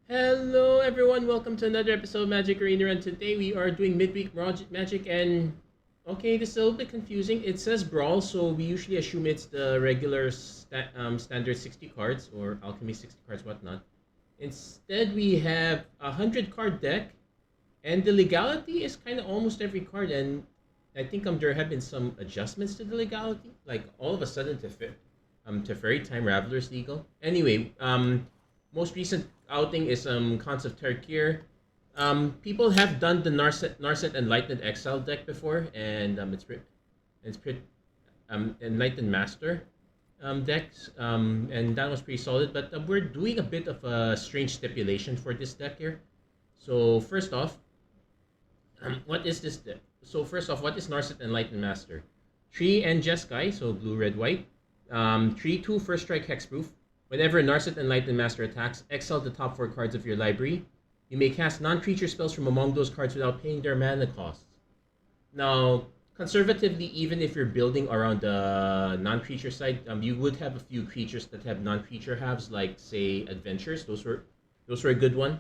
Hello everyone, welcome to another episode of Magic Arena, and today we are doing midweek Magic. And okay, this is a little bit confusing. It says Brawl, so we usually assume it's the regular standard 60 cards or Alchemy 60 cards, whatnot. Instead, we have a 100 card deck, and the legality is kind of almost every card. And I think there have been some adjustments to the legality, like all of a sudden to Fairy Time Raveler's legal. Anyway, most recent outing is Khans of Tarkir. People have done the Narset Enlightened Exile deck before, and it's pretty Enlightened Master decks, and that was pretty solid. But we're doing a bit of a strange stipulation for this deck here. So first off, what is this deck? So first off, what is Narset Enlightened Master? 3 and Jeskai, so blue, red, white. 3/2 first strike hexproof. Whenever Narset Enlightened Master attacks, exile the top 4 cards of your library. You may cast non-creature spells from among those cards without paying their mana costs. Now, conservatively, even if you're building around the non-creature side, you would have a few creatures that have non-creature halves, like say Adventures. Those were a good one.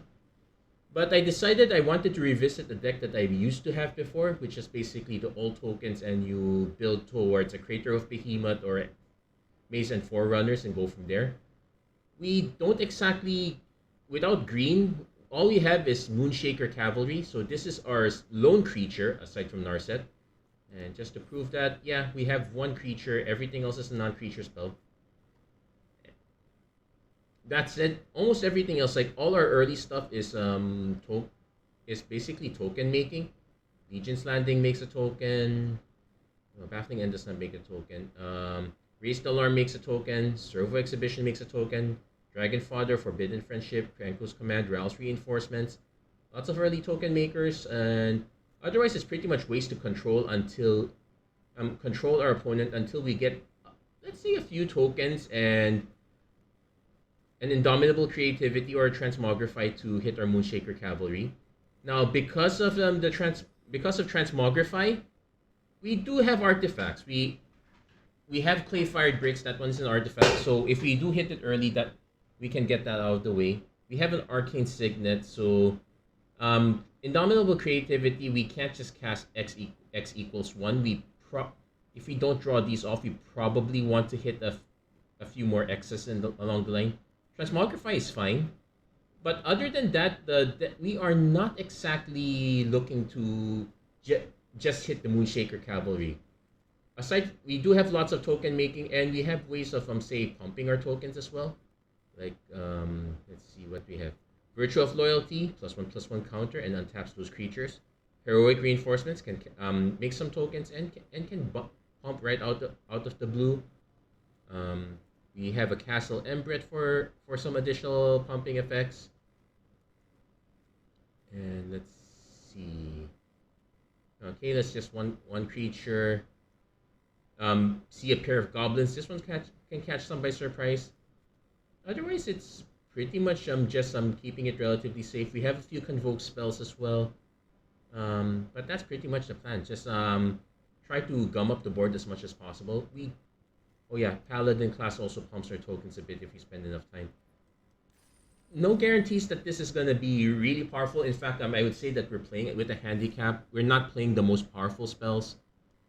But I decided I wanted to revisit the deck that I used to have before, which is basically the old tokens, and you build towards a Crater of Behemoth or Maze and Forerunners and go from there. We don't exactly, without green, all we have is Moonshaker Cavalry. So this is our lone creature aside from Narset. And just to prove that, yeah, we have one creature. Everything else is a non-creature spell. That said, almost everything else, like all our early stuff, is basically token making. Legion's Landing makes a token. Baffling End does not make a token. Raise the Alarm makes a token. Servo Exhibition makes a token. Dragon Fodder, Forbidden Friendship, Krenko's Command, Ral's Reinforcements. Lots of early token makers, and otherwise it's pretty much ways to control until control our opponent until we get, let's say, a few tokens and an Indomitable Creativity or a Transmogrify to hit our Moonshaker Cavalry. Now, because of Transmogrify, we do have artifacts. We have Clay Fired Bricks. That one's an artifact. So if we do hit it early, that we can get that out of the way. We have an Arcane Signet. So Indomitable Creativity, we can't just cast X equals 1. If we don't draw these off, we probably want to hit a few more X's along the line. Transmogrify is fine. But other than that, we are not exactly looking to just hit the Moonshaker Cavalry. Aside, we do have lots of token making, and we have ways of say pumping our tokens as well. Like let's see what we have. Virtue of Loyalty, +1/+1 counter, and untaps those creatures. Heroic Reinforcements can make some tokens and can pump right out of the blue. We have a Castle Embret for some additional pumping effects. And let's see. Okay, that's just one creature. See a pair of goblins. This one can catch some by surprise. Otherwise, it's pretty much just keeping it relatively safe. We have a few convoke spells as well, but that's pretty much the plan. Just try to gum up the board as much as possible. Paladin class also pumps our tokens a bit if we spend enough time. No guarantees that this is gonna be really powerful. In fact, I would say that we're playing it with a handicap. We're not playing the most powerful spells.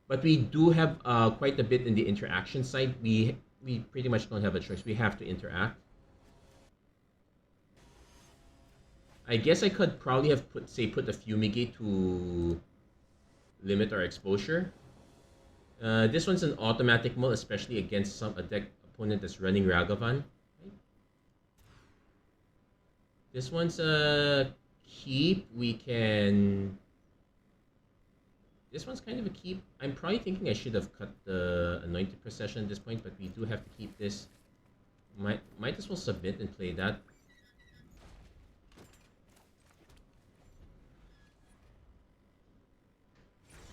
But we do have quite a bit in the interaction side. We pretty much don't have a choice. We have to interact. I guess I could probably have put a Fumigate to limit our exposure. This one's an automatic mull, especially against a deck opponent that's running Ragavan. This one's a keep. This one's kind of a keep. I'm probably thinking I should have cut the Anointed Procession at this point, but we do have to keep this. Might as well submit and play that.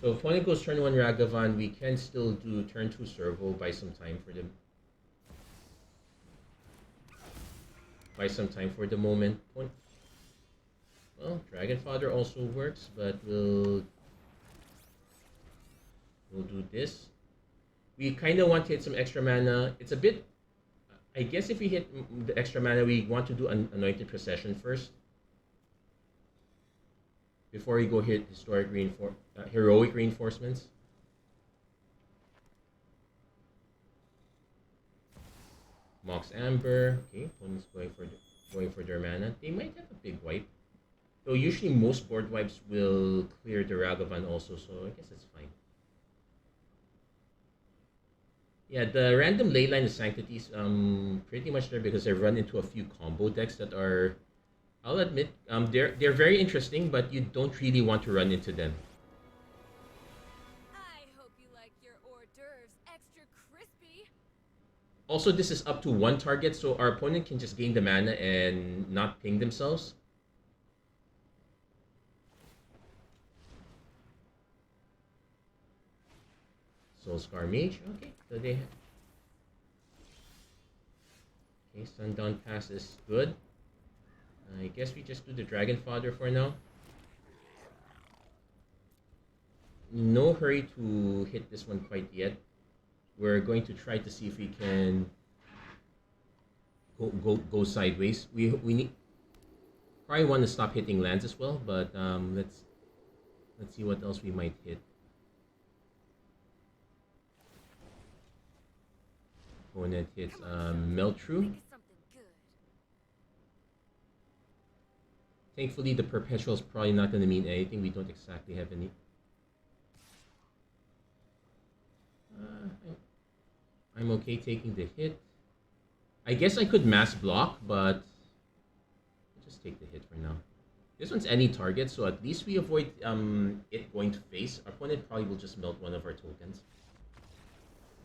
So if opponent goes turn 1 Ragavan, we can still do turn 2 Servo, buy some time for them. Buy some time for the moment. Well, Dragon Fodder also works, but we'll do this. We kind of want to hit some extra mana. It's a bit I guess if we hit the extra mana, we want to do an Anointed Procession first. Before we go hit heroic reinforcements. Mox Amber. Okay, opponent's going for their mana. They might have a big wipe. Though usually most board wipes will clear the Ragavan also, so I guess it's fine. Yeah, the random Leyline of Sanctities pretty much there because I run into a few combo decks that are, I'll admit, they're very interesting, but you don't really want to run into them. I hope you like your hors d'oeuvres extra crispy. Also, this is up to one target, so our opponent can just gain the mana and not ping themselves. Soulscar Mage, okay, so they have... Okay, Sundown Pass is good. I guess we just do the Dragon Fodder for now. No hurry to hit this one quite yet. We're going to try to see if we can go sideways. We need probably want to stop hitting lands as well, but let's see what else we might hit. Opponent hits Meltru. Thankfully, the Perpetual is probably not going to mean anything. We don't exactly have any. I'm okay taking the hit. I guess I could mass block, but I'll just take the hit for now. This one's any target, so at least we avoid it going to face. Our opponent probably will just melt one of our tokens.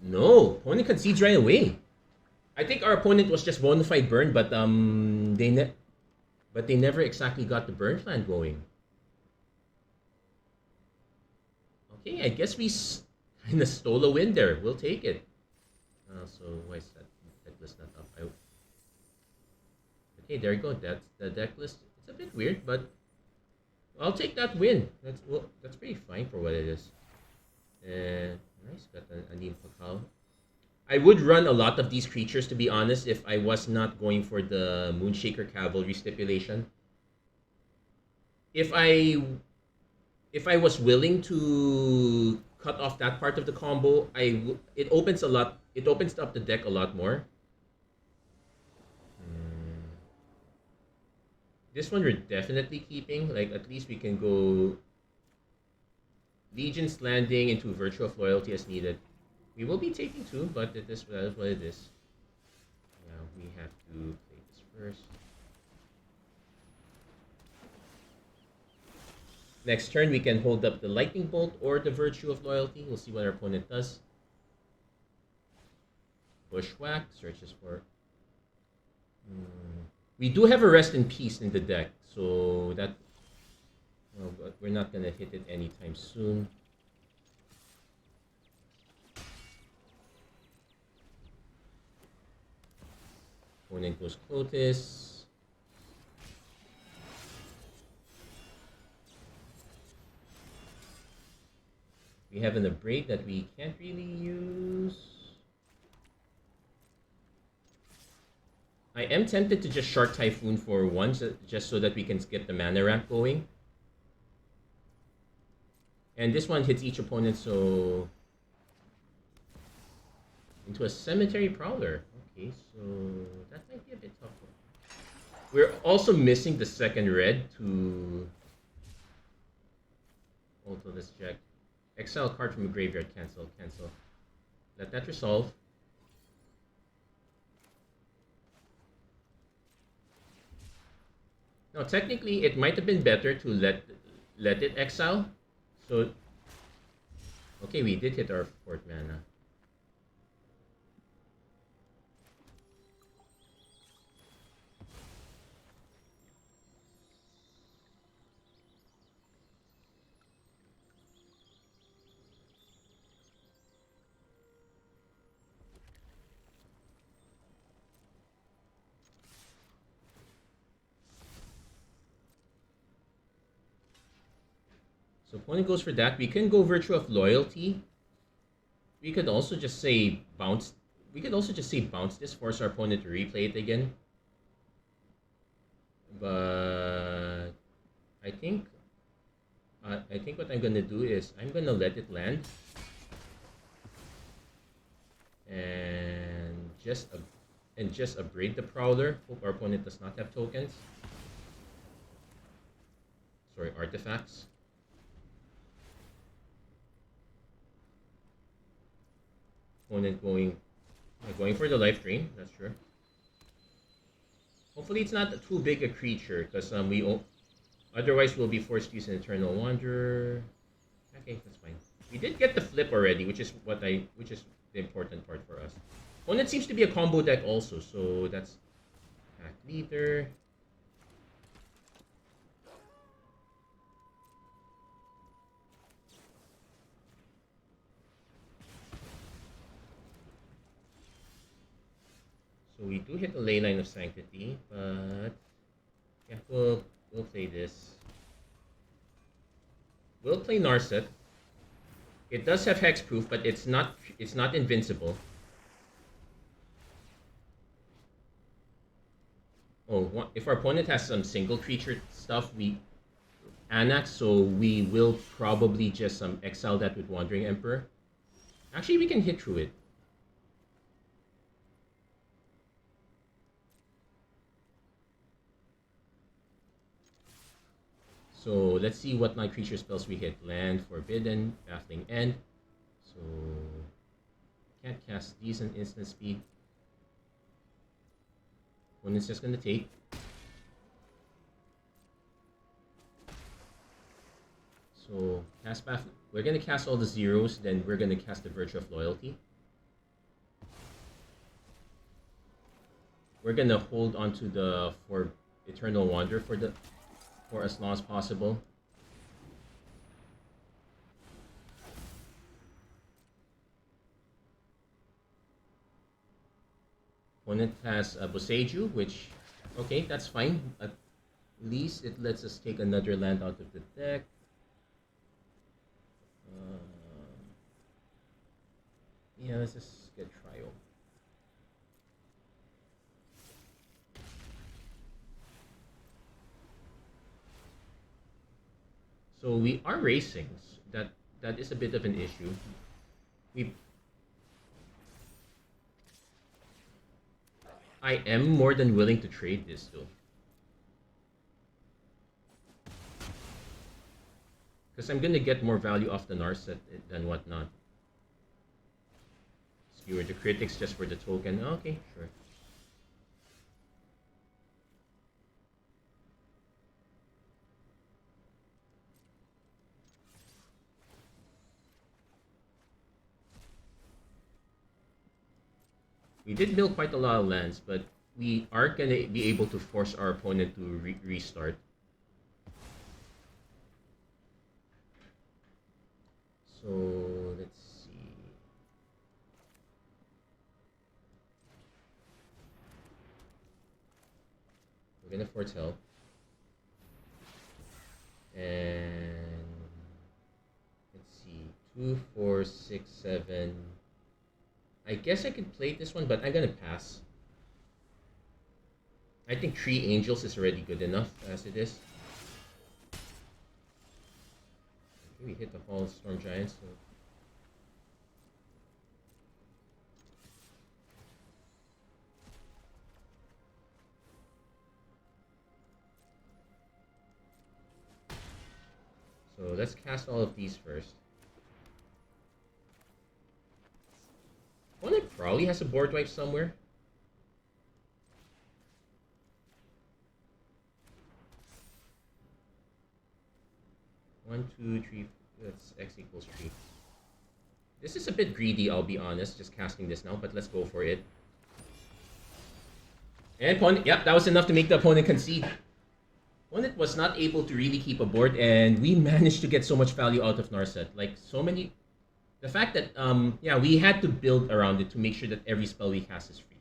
No, opponent concedes right away. I think our opponent was just bonafide burn, but they never exactly got the burn plan going. Okay, I guess we kind of stole a win there. We'll take it. So why is that deck list not up? Okay, there you go. That's the deck list. It's a bit weird, but I'll take that win. That's pretty fine for what it is. Nice, got an Anim Pakal. I would run a lot of these creatures, to be honest, if I was not going for the Moonshaker Cavalry stipulation. If I was willing to cut off that part of the combo, it opens up the deck a lot more. This one we're definitely keeping. Like, at least we can go Legion's Landing into Virtue of Loyalty as needed. We will be taking two, but that is what it is. Yeah, we have to play this first. Next turn, we can hold up the Lightning Bolt or the Virtue of Loyalty. We'll see what our opponent does. Bushwhack searches for... We do have a Rest in Peace in the deck, so that... Well, but we're not going to hit it anytime soon. Opponent goes Clotis. We have an Abrade that we can't really use. I am tempted to just Shark Typhoon for once, just so that we can get the mana ramp going. And this one hits each opponent, so... Into a Cemetery Prowler. Okay, so that might be a bit tougher. We're also missing the second red to... Also, let's check. Exile card from a graveyard. Cancel. Let that resolve. Now, technically, it might have been better to let it exile. So, okay, we did hit our 4th mana. So opponent goes for that. We can go Virtue of Loyalty. We could also just say bounce We could also just say bounce this, force our opponent to replay it again. But I think what I'm gonna do is I'm gonna let it land and just upgrade the Prowler. Hope our opponent does not have tokens. Sorry, artifacts. Opponent going for the life drain. That's true. Hopefully it's not too big a creature, because otherwise we'll be forced to use an Eternal Wanderer. Okay, that's fine. We did get the flip already, which is the important part for us. Opponent seems to be a combo deck also, so that's Pack Leader. So we do hit the Leyline of Sanctity, but yeah, we'll play this. We'll play Narset. It does have hexproof, but it's not invincible. Oh, if our opponent has some single creature stuff, we Anax, so we will probably just exile that with Wandering Emperor. Actually, we can hit through it. So let's see what my creature spells we hit. Land, Forbidden, Baffling End. So can't cast these on instant speed. Opponent's just gonna take. So cast Baffling. We're gonna cast all the zeros, then we're gonna cast the Virtue of Loyalty. We're gonna hold onto the Eternal Wander for as long as possible. Opponent has a Boseiju, which, okay, that's fine. At least it lets us take another land out of the deck. Yeah, let's just get Trio. So we are racing. That is a bit of an issue. I am more than willing to trade this though, because I'm gonna get more value off the Narset than whatnot. Skewer the critics just for the token. Okay, sure. We did build quite a lot of lands, but we are gonna be able to force our opponent to restart. So let's see. We're gonna foretell. And let's see. 2, 4, 6, 7. I guess I could play this one, but I'm gonna pass. I think 3 Angels is already good enough as it is. We hit the Hall of Storm Giants. So let's cast all of these first. One that probably has a board wipe somewhere. One, two, three. That's X equals 3. This is a bit greedy, I'll be honest, just casting this now, but let's go for it. And opponent, yep, that was enough to make the opponent concede. Opponent was not able to really keep a board, and we managed to get so much value out of Narset. Like, so many. The fact that, yeah, we had to build around it to make sure that every spell we cast is free.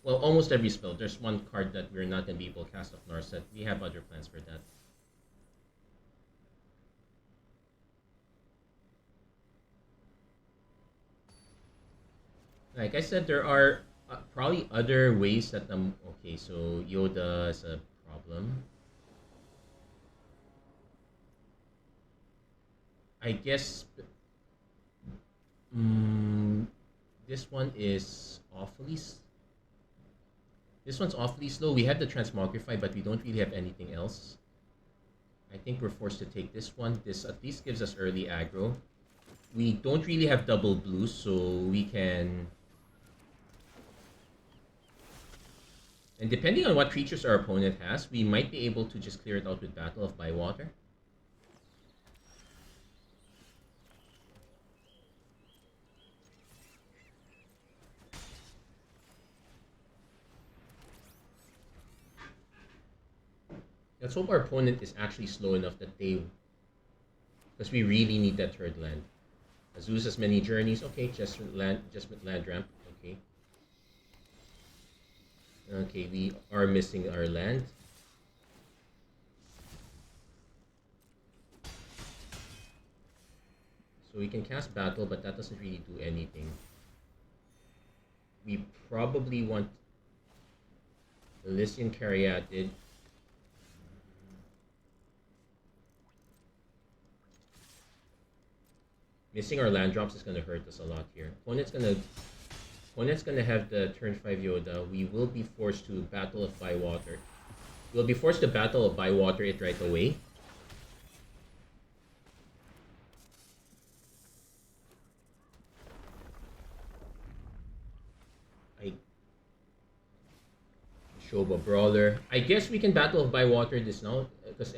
Well, almost every spell. There's one card that we're not going to be able to cast off Narset. We have other plans for that. Like I said, there are probably other ways that okay, so Yoda is a problem. I guess this one is this one's awfully slow. We have the Transmogrify, but we don't really have anything else. I think we're forced to take this one. This at least gives us early aggro. We don't really have double blues, so we can... And depending on what creatures our opponent has, we might be able to just clear it out with Battle of Bywater. Let's hope our opponent is actually slow enough that they... Because we really need that third land. Azusa has many journeys. Okay, just with land ramp. Okay. Okay, we are missing our land. So we can cast Battle, but that doesn't really do anything. We probably want Elysian Caryatid. Missing our land drops is going to hurt us a lot here. Opponent's gonna have the turn 5 Yoda. We will be forced to Battle of Bywater. We'll be forced to Battle of Bywater it right away. Shoba Brawler. I guess we can Battle of Bywater this now, because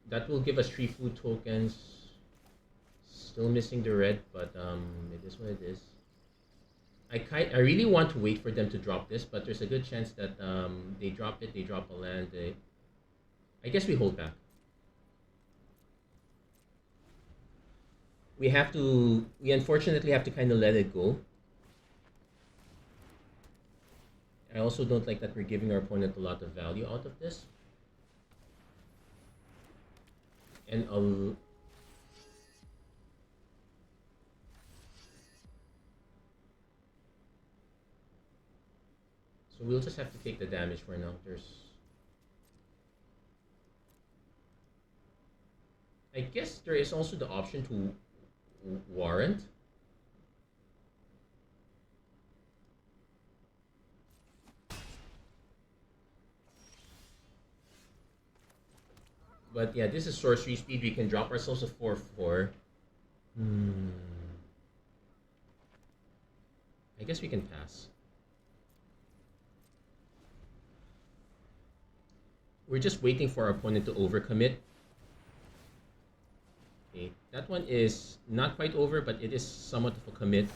that will give us 3 food tokens. Still missing the red, but it is what it is. I really want to wait for them to drop this, but there's a good chance that they drop it, they drop a land. I guess we hold back. We unfortunately have to kind of let it go. I also don't like that we're giving our opponent a lot of value out of this. And so we'll just have to take the damage for now. I guess there is also the option to warrant. But yeah, this is sorcery speed. We can drop ourselves a 4/4. I guess we can pass. We're just waiting for our opponent to overcommit. Okay, that one is not quite over, but it is somewhat of a commit.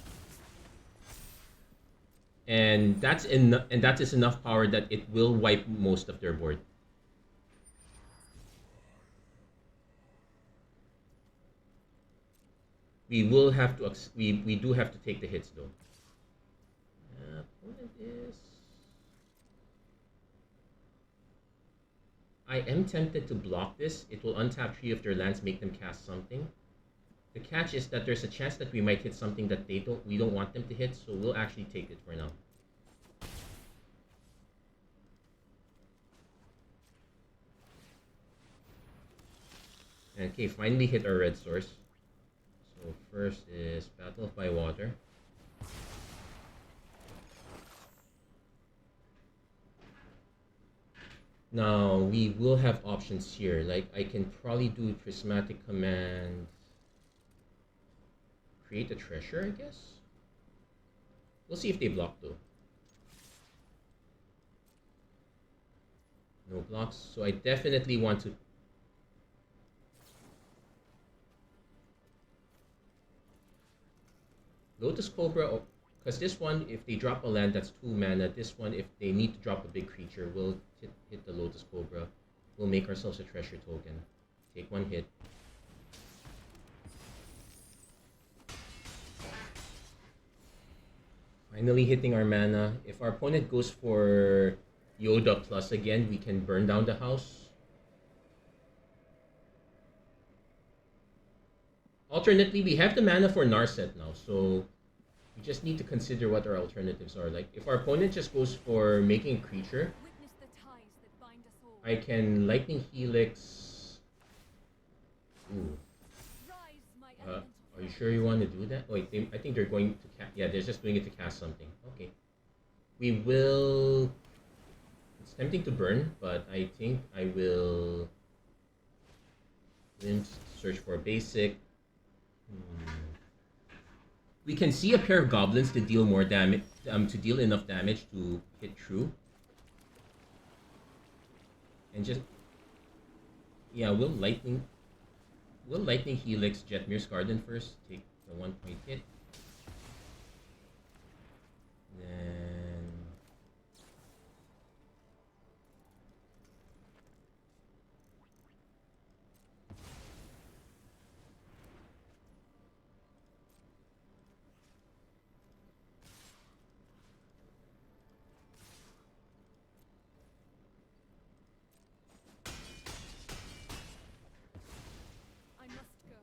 And that is enough power that it will wipe most of their board. We will have to we do have to take the hits though. Opponent is... I am tempted to block this. It will untap 3 of their lands, make them cast something. The catch is that there's a chance that we might hit something that we don't want them to hit, so we'll actually take it for now. Okay, finally hit our red source. So first is Battle of Bywater. Now we will have options here. Like I can probably do Prismatic Command. Create a treasure, I guess. We'll see if they block though. No blocks, so I definitely want to... Lotus Cobra, because this one, if they drop a land that's 2 mana, this one, if they need to drop a big creature, we'll hit the Lotus Cobra. We'll make ourselves a treasure token. Take 1 hit. Finally hitting our mana. If our opponent goes for Yoda plus again, we can burn down the house. Alternately, we have the mana for Narset now, so We just need to consider what our alternatives are. Like, if our opponent just goes for making a creature, Witness the ties that bind us all. I can Lightning Helix. Ooh. Rise, my Are elemental you friend. sure you want to do that? Wait, I think they're going to cast. Yeah, they're just doing it to cast something. Okay. We will. It's tempting to burn, but I think I will. Search for a basic. We can see a pair of goblins to deal more damage. To deal enough damage to hit true. And just. Yeah, we'll lightning Helix Jetmir's Garden first. Take the 1-point hit. Then I must go.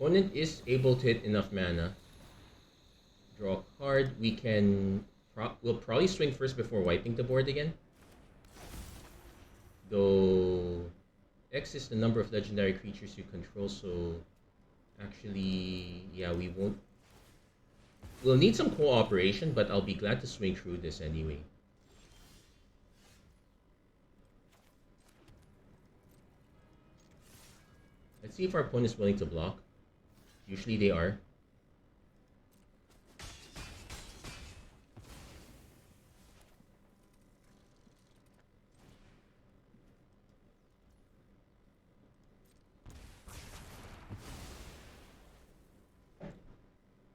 opponent is able to hit enough mana. Draw a card. We'll probably swing first before wiping the board again. Though X is the number of legendary creatures you control, so actually, yeah, we won't. We'll need some cooperation, but I'll be glad to swing through this anyway. Let's see if our opponent is willing to block. Usually they are.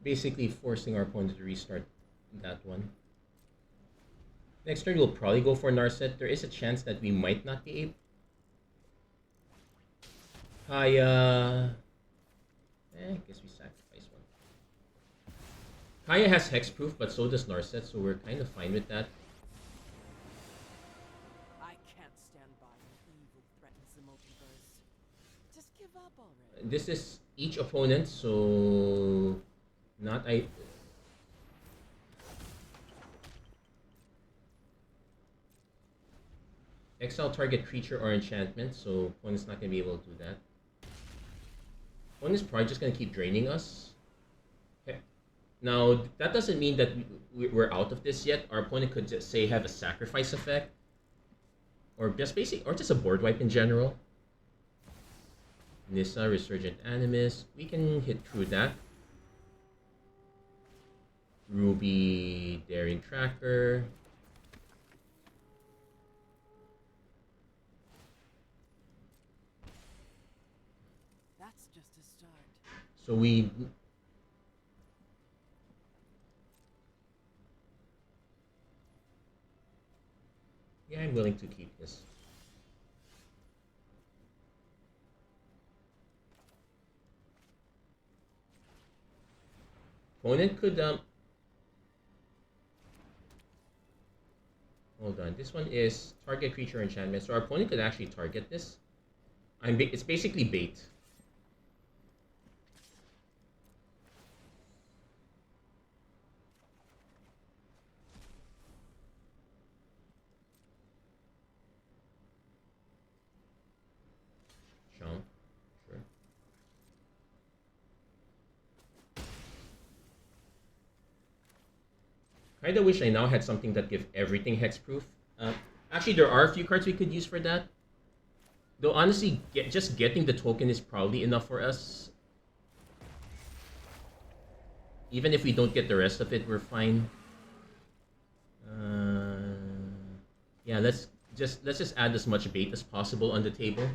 Basically forcing our opponent to restart that one. Next turn we'll probably go for Narset. There is a chance that we might not be able. Kaya. I guess we sacrifice one. Kaya has hexproof, but so does Narset, so we're kind of fine with that. I can't stand by when evil threatens the multiverse. Just give up already. This is each opponent, so not I. Exile target creature or enchantment, so opponent's not gonna be able to do that. Opponent's probably just gonna keep draining us. Okay. Now that doesn't mean that we're out of this yet. Our opponent could just say have a sacrifice effect, or just a board wipe in general. Nissa, Resurgent Animus. We can hit through that. Ruby, Daring Tracker. That's just a start. So we. Yeah, I'm willing to keep this. Opponent could hold on. This one is target creature enchantment. So our opponent could actually target this. It's basically bait. Sean, sure. Kinda wish I now had something that give everything hexproof. Actually, there are a few cards we could use for that. Though honestly, just getting the token is probably enough for us. Even if we don't get the rest of it, we're fine. Yeah, let's just add as much bait as possible on the table.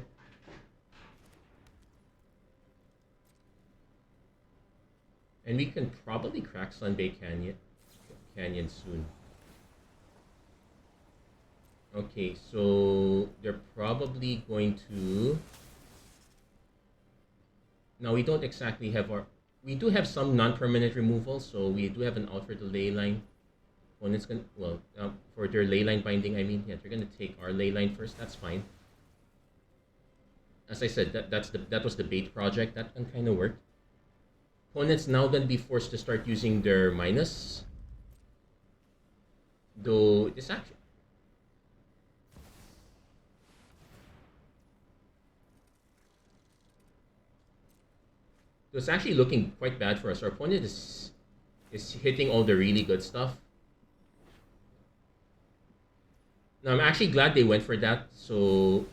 And we can probably crack Sunbay Canyon soon. Okay, so they're probably going to. Now we don't exactly have we do have some non-permanent removal, so we do have an out for the ley line. Opponent's gonna, well, for their ley line binding, I mean, yeah, they're gonna take our ley line first. That's fine. as I said, that was the bait project. That one kind of worked. Opponent's now gonna be forced to start using their minus. Though this actually, it's actually looking quite bad for us. Our opponent is hitting all the really good stuff. Now I'm actually glad they went for that. So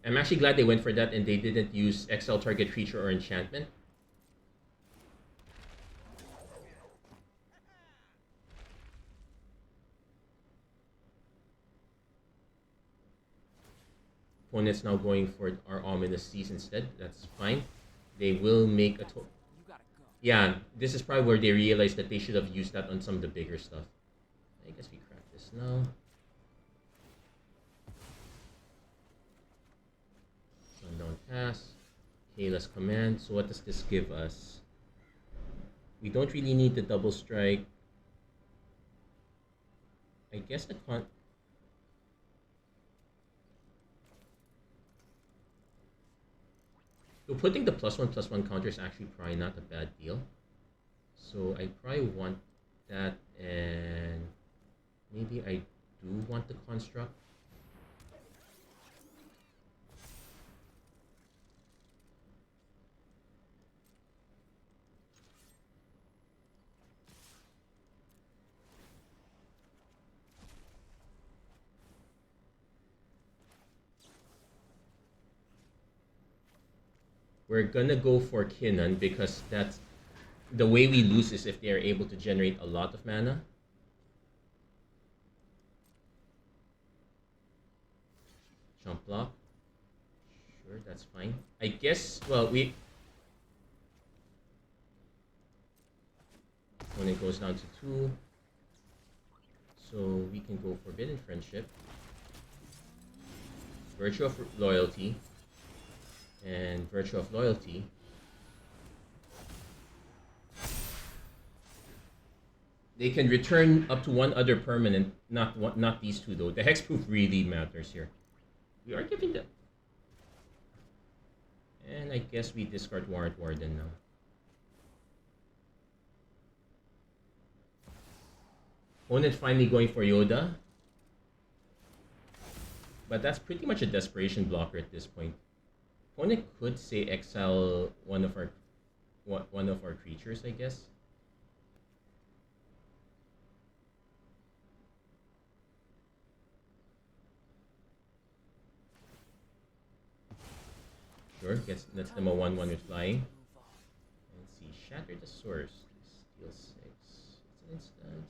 I'm actually glad they went for that and they didn't use XL target creature or enchantment. Opponent's now going for our Ominous Seas instead. That's fine. They will make a yeah, this is probably where they realized that they should have used that on some of the bigger stuff. I guess we crack this now. Sundown Pass. Kayla's Command. So what does this give us? We don't really need the double strike. I guess the So putting the +1/+1 counter is actually probably not a bad deal. So I probably want that, and maybe I do want the construct. We're gonna go for Kinnan because that's the way we lose is if they are able to generate a lot of mana. Jump block. Sure, that's fine. I guess, well, when it goes down to 2, so we can go Forbidden Friendship, Virtue of Loyalty, and Virtue of Loyalty. They can return up to one other permanent, not these two though. The hexproof really matters here. We are giving them. And I guess we discard Warrant Warden now. Opponent finally going for Yoda. But that's pretty much a desperation blocker at this point. Opponent could say exile one of our creatures, I guess. Sure, lets them a 1/1 with flying. Let's see, Shatter the Source. Steal 6. It's an instant.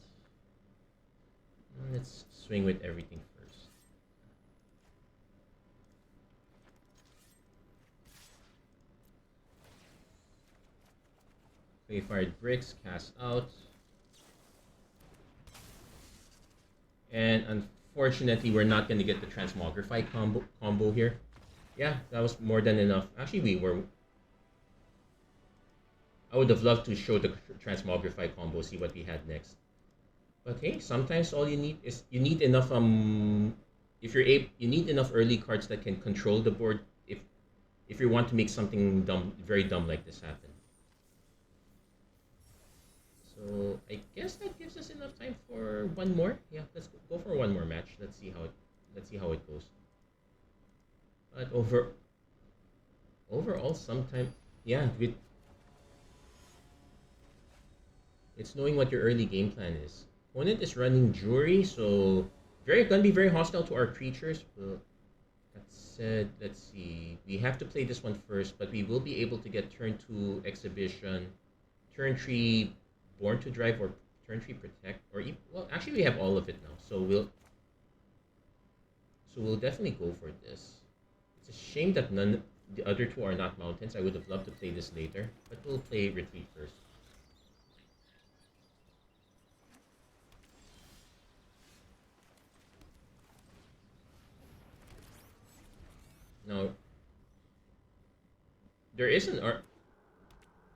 Let's swing with everything first. Play Fired Bricks, cast out. And unfortunately, we're not going to get the Transmogrify combo here. Yeah, that was more than enough. Actually, I would have loved to show the Transmogrify combo, see what we had next. But hey, sometimes all you need is you need enough you need enough early cards that can control the board if you want to make something very dumb like this happen. So I guess that gives us enough time for one more. Yeah, let's go for one more match. Let's see how it goes. But overall, yeah, it's knowing what your early game plan is. Opponent is running Jury, so gonna be very hostile to our creatures. But that said, let's see. We have to play this one first, but we will be able to get turn 2 Exhibition, turn 3 Born to Drive, or turn 3 Protect, or well, actually we have all of it now, so we'll definitely go for this. It's a shame that the other two are not mountains. I would have loved to play this later, but we'll play Retreat first. Now, there is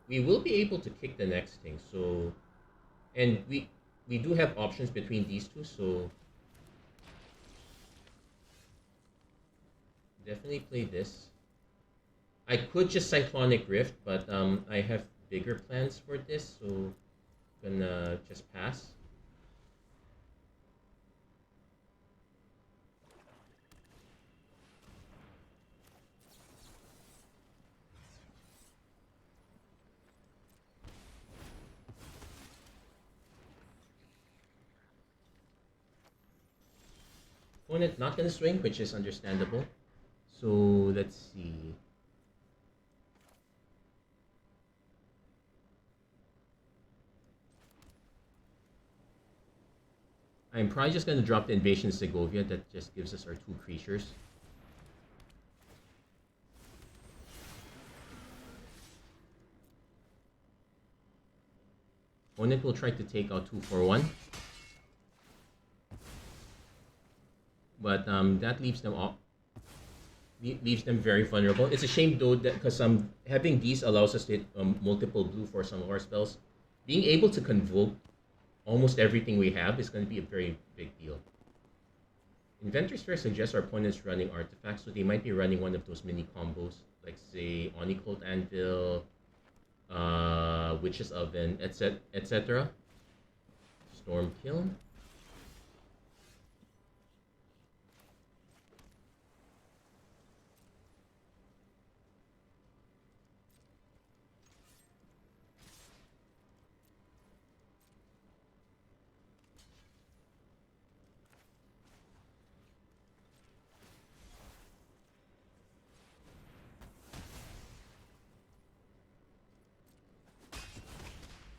we will be able to kick the next thing, so, and we do have options between these two, so definitely play this. I could just Cyclonic Rift, but I have bigger plans for this, so gonna just pass. Opponent not gonna swing, which is understandable. So let's see. I'm probably just gonna drop the Invasion Segovia. That just gives us our 2 creatures. Opponent will try to take out 2 for 1. But that leaves them all, leaves them very vulnerable. It's a shame though that because having these allows us to hit multiple blue for some of our spells. Being able to convoke almost everything we have is going to be a very big deal. Inventor's Fair suggests our opponents running artifacts, so they might be running one of those mini combos, like say Onycolt Anvil, Witch's Oven, etc. Storm Kiln.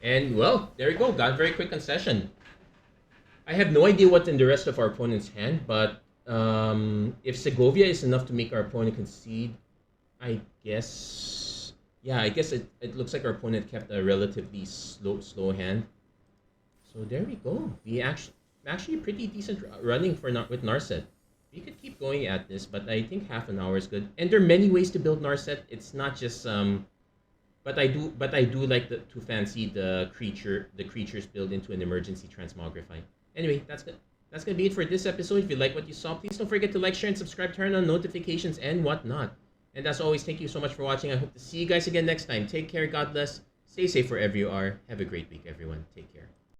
And well, there you go. Got a very quick concession. I have no idea what's in the rest of our opponent's hand, but if Segovia is enough to make our opponent concede, I guess... Yeah, I guess it looks like our opponent kept a relatively slow hand. So there we go. We actually pretty decent running for with Narset. We could keep going at this, but I think half an hour is good. And there are many ways to build Narset. It's not just but I do like to fancy the creatures built into an emergency Transmogrify. Anyway, that's good. That's gonna be it for this episode. If you like what you saw, please don't forget to like, share, and subscribe, turn on notifications and whatnot. And as always, thank you so much for watching. I hope to see you guys again next time. Take care, God bless, stay safe wherever you are. Have a great week, everyone. Take care.